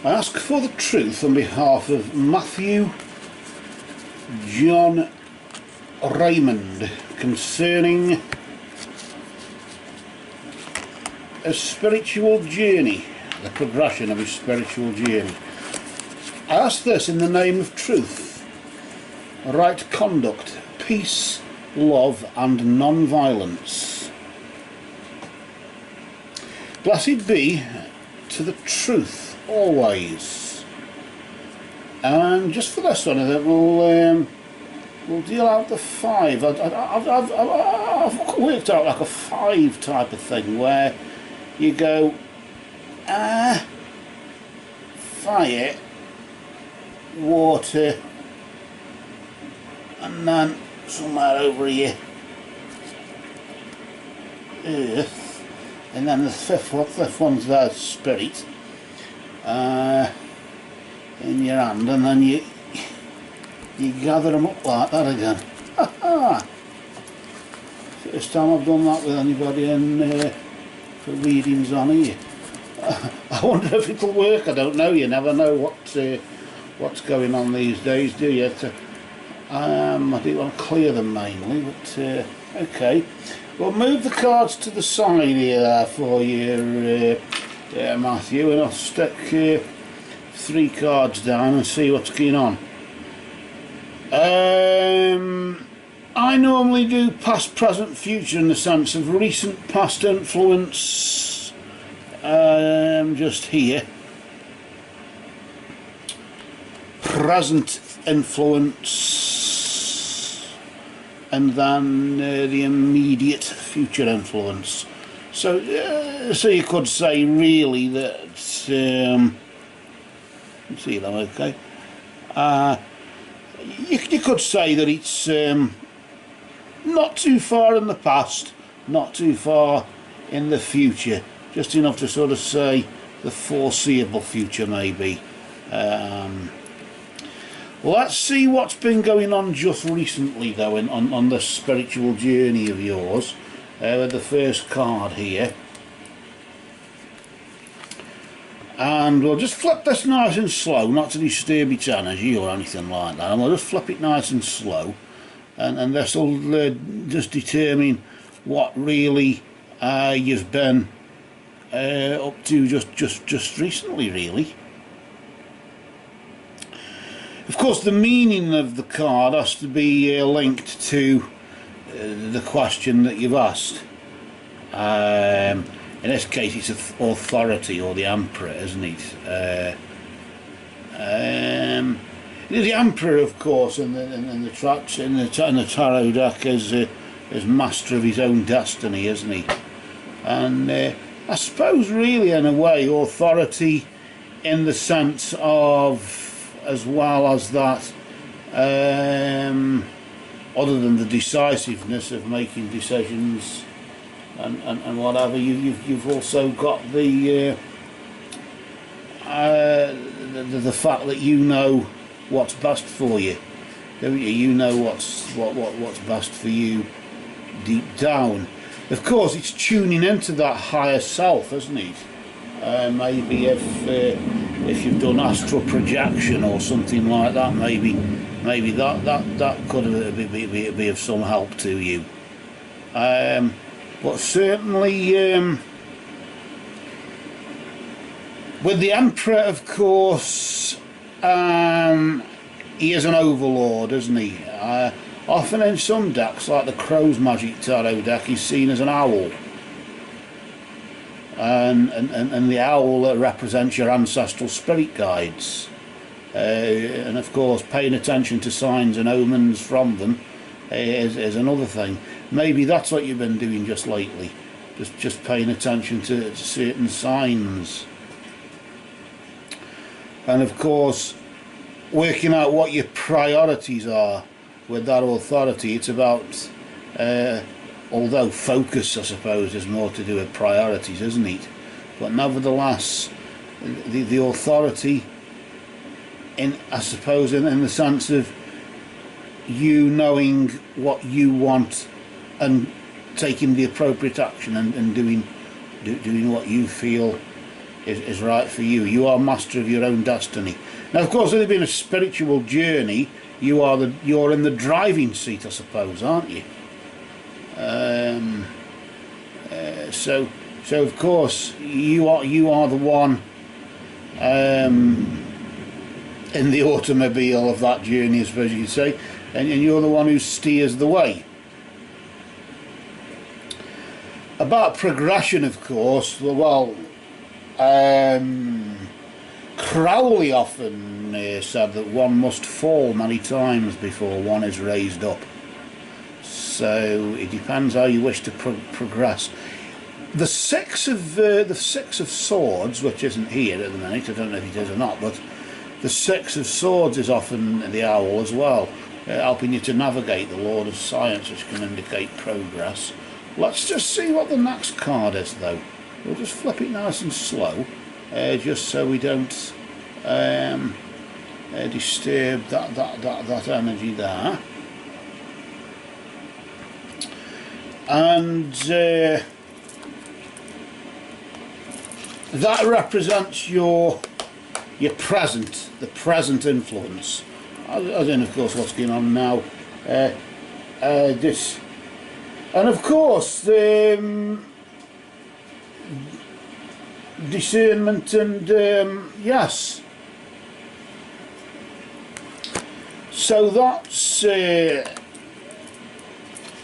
I ask for the truth on behalf of Mathew, John, Raymond, concerning a spiritual journey, the progression of his spiritual journey. I ask this in the name of truth, right conduct, peace, love and non-violence. Blessed be to the truth always. And just for this one, we'll deal out the 5. I've worked out like a 5 type of thing where you go fire, water, and then somewhere over here earth, and then the fifth one's there, spirit, in your hand, and then you gather them up like that again. First time I've done that with anybody for readings on here. I wonder if it'll work. I don't know. You never know what's going on these days, do you? I do want to clear them mainly, but okay. We'll move the cards to the side here for you, Matthew, and I'll stick 3 cards down and see what's going on. I normally do past, present, future in the sense of recent past influence, just here, present influence, and then the immediate future influence. So you could say really that, see them okay, you could say that it's not too far in the past, not too far in the future, just enough to sort of say the foreseeable future maybe. Let's see what's been going on just recently though on this spiritual journey of yours, with the first card here. And we'll just flip this nice and slow, not to disturb its energy or anything like that, and we'll just flip it nice and slow, and this will just determine what really you've been up to just recently, really. Of course, the meaning of the card has to be linked to the question that you've asked. In this case, it's authority, or the Emperor, isn't it? The Emperor, of course, in the tarot deck is master of his own destiny, isn't he? And I suppose, really, in a way, authority, in the sense of, as well as that, other than the decisiveness of making decisions and whatever, you've also got the fact that you know what's best for you, don't you? You know what's best for you deep down. Of course, it's tuning into that higher self, isn't it? Maybe if you've done astral projection or something like that, maybe that could be of some help to you. But certainly, with the Emperor, of course, he is an overlord, isn't he? Often in some decks, like the Crow's Magic Tarot deck, he's seen as an owl. And the owl represents your ancestral spirit guides, and of course paying attention to signs and omens from them is another thing. Maybe that's what you've been doing just lately, just paying attention to certain signs, and of course working out what your priorities are with that authority. It's about although focus, I suppose, is more to do with priorities, isn't it? But nevertheless, the authority, I suppose, in the sense of you knowing what you want and taking the appropriate action and doing what you feel is right for you. You are master of your own destiny. Now, of course, with it being a spiritual journey, you're in the driving seat, I suppose, aren't you? So of course you are the one in the automobile of that journey, I suppose you could say, and you're the one who steers the way. About progression, of course, well, Crowley often said that one must fall many times before one is raised up. So it depends how you wish to progress. The six of swords, which isn't here at the minute, I don't know if it is or not, but the six of swords is often the owl as well, helping you to navigate the Lord of Science, which can indicate progress. Let's just see what the next card is, though. We'll just flip it nice and slow, just so we don't disturb that energy there. And that represents the present influence, as in, of course, what's going on now. This, and of course, discernment and yes. So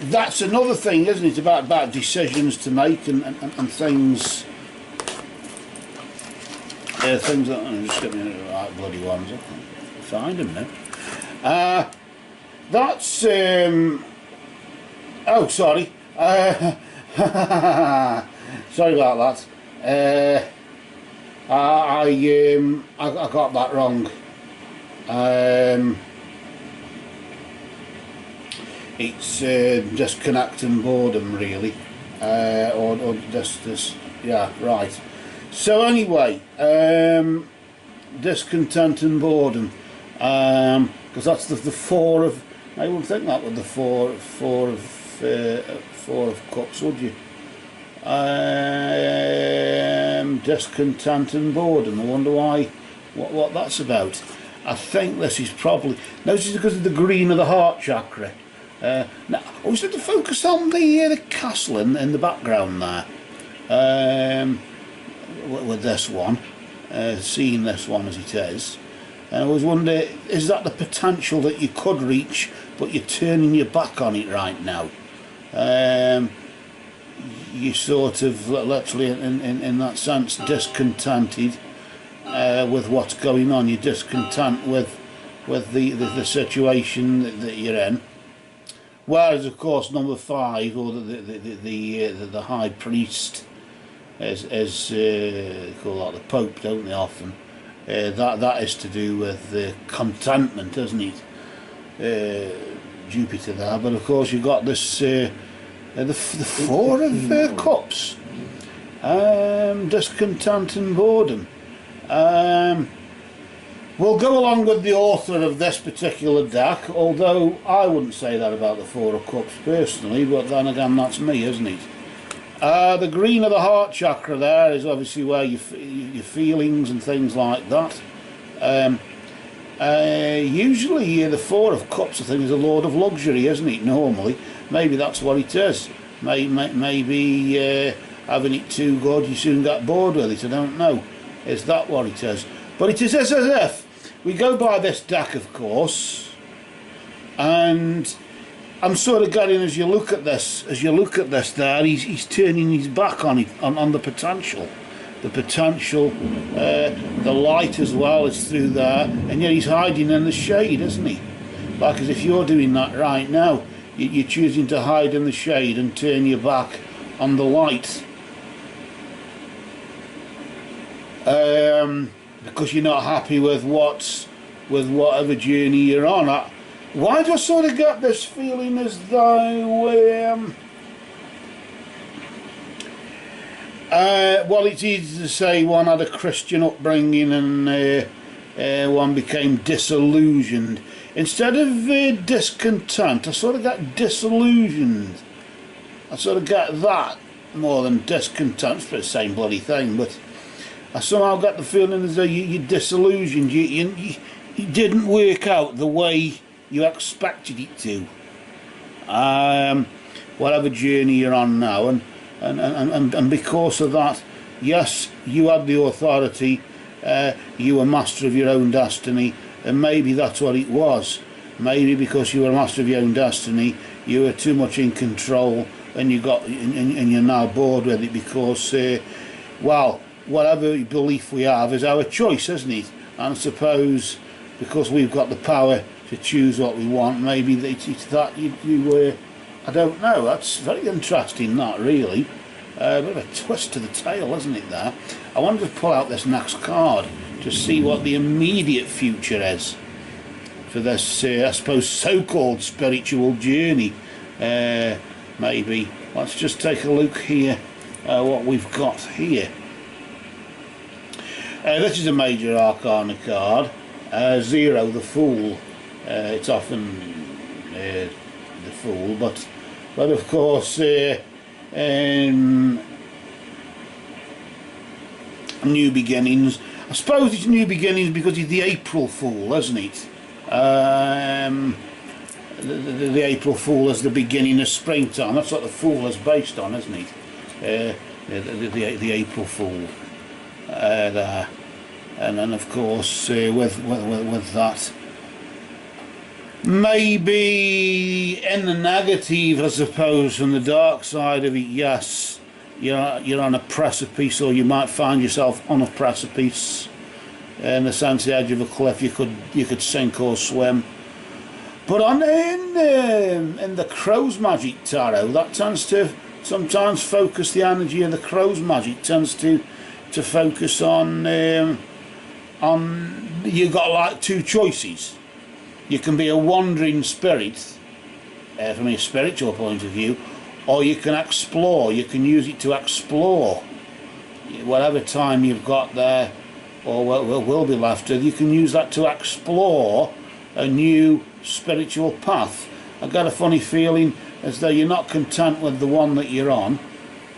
that's another thing, isn't it? About decisions to make and things. Things that I'm just getting the right bloody ones. I can't find them now. That's oh, sorry. Sorry about that. I got that wrong. It's disconnect and boredom, really, or just yeah, right. So anyway, discontent and boredom, because that's the four of. I wouldn't think that with the four of cups, would you? Discontent and boredom. I wonder why. What that's about. I think this is probably. No, this is because of the green of the heart chakra. Now, I was going to focus on the castle in the background there. With this one, seeing this one as it is, and I was wondering, is that the potential that you could reach, but you're turning your back on it right now? You sort of literally, in that sense, discontented with what's going on. You're discontent with the situation that you're in. Whereas, of course, number 5, or the high priest, as call that the Pope, don't they often? That is to do with contentment, isn't it? Jupiter there, but of course you've got this the 4 of cups, discontent and boredom. We'll go along with the author of this particular deck, although I wouldn't say that about the 4 of cups personally, but then again, that's me, isn't it? The green of the heart chakra there is obviously where your feelings and things like that. Usually the 4 of cups, I think, is a lord of luxury, isn't it, normally? Maybe that's what it is. Maybe having it too good, you soon get bored with it, I don't know. Is that what it is? But it is as if we go by this deck, of course, and I'm sort of getting, as you look at this there, he's turning his back on it, on the potential. The potential, the light as well is through there, and yet he's hiding in the shade, isn't he? Like as if you're doing that right now. You're choosing to hide in the shade and turn your back on the light. Because you're not happy with whatever journey you're on. Why do I sort of get this feeling as though well, it's easy to say one had a Christian upbringing and one became disillusioned. Instead of discontent, I sort of get disillusioned. I sort of get that more than discontent. It's the same bloody thing, but I somehow get the feeling as though you're disillusioned. You didn't work out the way you expected it to. Whatever journey you're on now, and because of that, yes, you had the authority. You were master of your own destiny, and maybe that's what it was. Maybe because you were master of your own destiny, you were too much in control, and and you're now bored with it because, well, whatever belief we have is our choice, isn't it? And I suppose because we've got the power to choose what we want, maybe it's that you I don't know. That's very interesting, that really. A bit of a twist to the tail, isn't it, there? I wanted to pull out this next card to see what the immediate future is for this, I suppose, so-called spiritual journey. Maybe. Let's just take a look here what we've got here. This is a major arcana card. 0, the Fool. It's often the Fool, but of course new beginnings. I suppose it's new beginnings because it's the April Fool, isn't it? The April Fool is the beginning of springtime. That's what the Fool is based on, isn't it? The April Fool there. And then of course with that, maybe in the negative, I suppose, from the dark side of it, yes, you're on a precipice, or you might find yourself on a precipice. In the sense, the edge of a cliff, you could sink or swim. But in the Crow's Magic Tarot, that tends to sometimes focus the energy of the Crow's Magic tends to focus on you've got like two choices. You can be a wandering spirit from a spiritual point of view, or you can explore. You can use it to explore whatever time you've got there, or will be left with. You can use that to explore a new spiritual path. I've got a funny feeling as though you're not content with the one that you're on,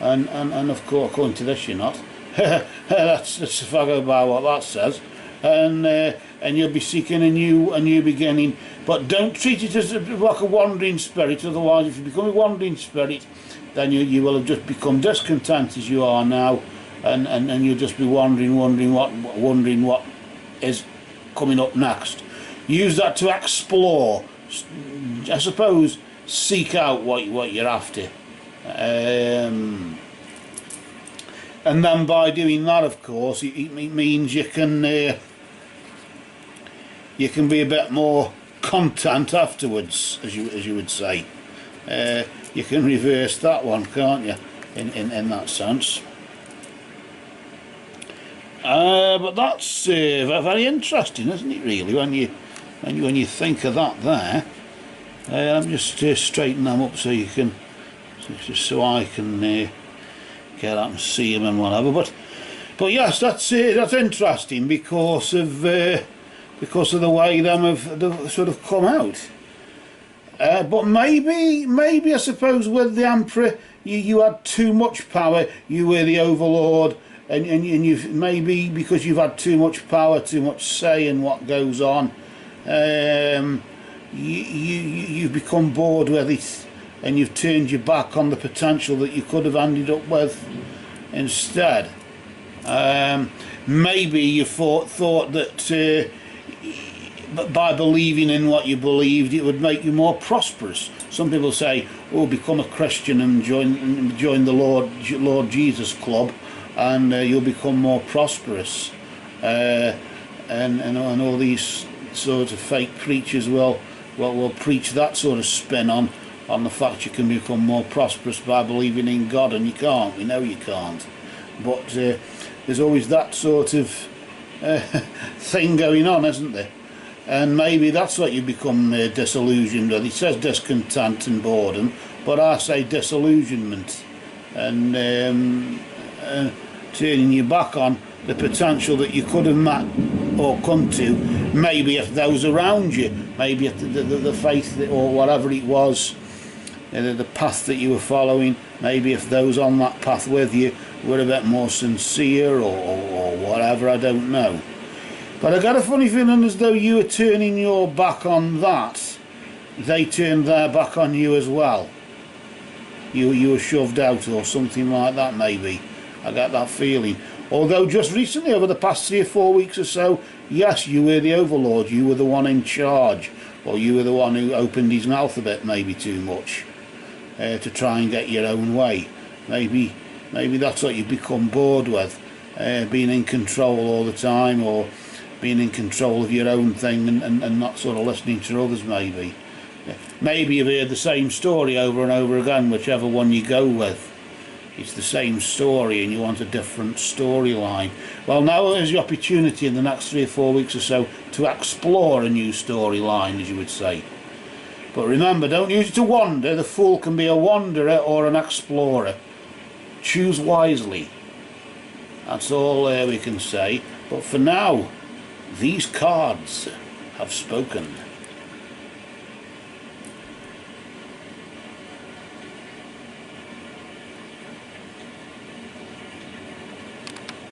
and of course, according to this, you're not. That's if I go by what that says. And you'll be seeking a new beginning, but don't treat it as like a wandering spirit. Otherwise, if you become a wandering spirit, then you will have just become discontent as you are now, and you'll just be wondering what is coming up next. Use that to explore, I suppose. Seek out what you're after, and then by doing that, of course, it means you can be a bit more content afterwards, as you would say. You can reverse that one, can't you? In that sense. But that's very interesting, isn't it? Really, when you think of that there. I'm just straightening them up so you can, just so I can get up and see them and whatever. But yes, that's interesting because of the way them have sort of come out. But maybe I suppose with the Emperor, you had too much power. You were the overlord, and you've maybe because you've had too much power, too much say in what goes on. You've become bored with it, and you've turned your back on the potential that you could have ended up with instead. Maybe you thought that by believing in what you believed, it would make you more prosperous. Some people say, "Oh, become a Christian and join the Lord Jesus Club, and you'll become more prosperous." And all these sorts of fake preachers will preach that sort of spin on the fact you can become more prosperous by believing in God, and you can't. We know you can't. But there's always that sort of thing going on, isn't there? And maybe that's what you become disillusioned with. It says discontent and boredom, but I say disillusionment, and turning your back on the potential that you could have met or come to. Maybe if those around you, maybe if the faith or whatever it was, the path that you were following, maybe if those on that path with you were a bit more sincere or or whatever, I don't know. But I got a funny feeling as though you were turning your back on that, they turned their back on you as well. You were shoved out or something like that, maybe. I got that feeling. Although just recently, over the past 3 or 4 weeks or so, yes, you were the overlord, you were the one in charge, or you were the one who opened his mouth a bit, maybe too much, to try and get your own way. Maybe that's what you've become bored with, being in control all the time, or being in control of your own thing and not sort of listening to others, maybe. Maybe you've heard the same story over and over again, whichever one you go with. It's the same story and you want a different storyline. Well, now there's the opportunity in the next 3 or 4 weeks or so to explore a new storyline, as you would say. But remember, don't use it to wander. The fool can be a wanderer or an explorer. Choose wisely. That's all we can say. But for now, these cards have spoken.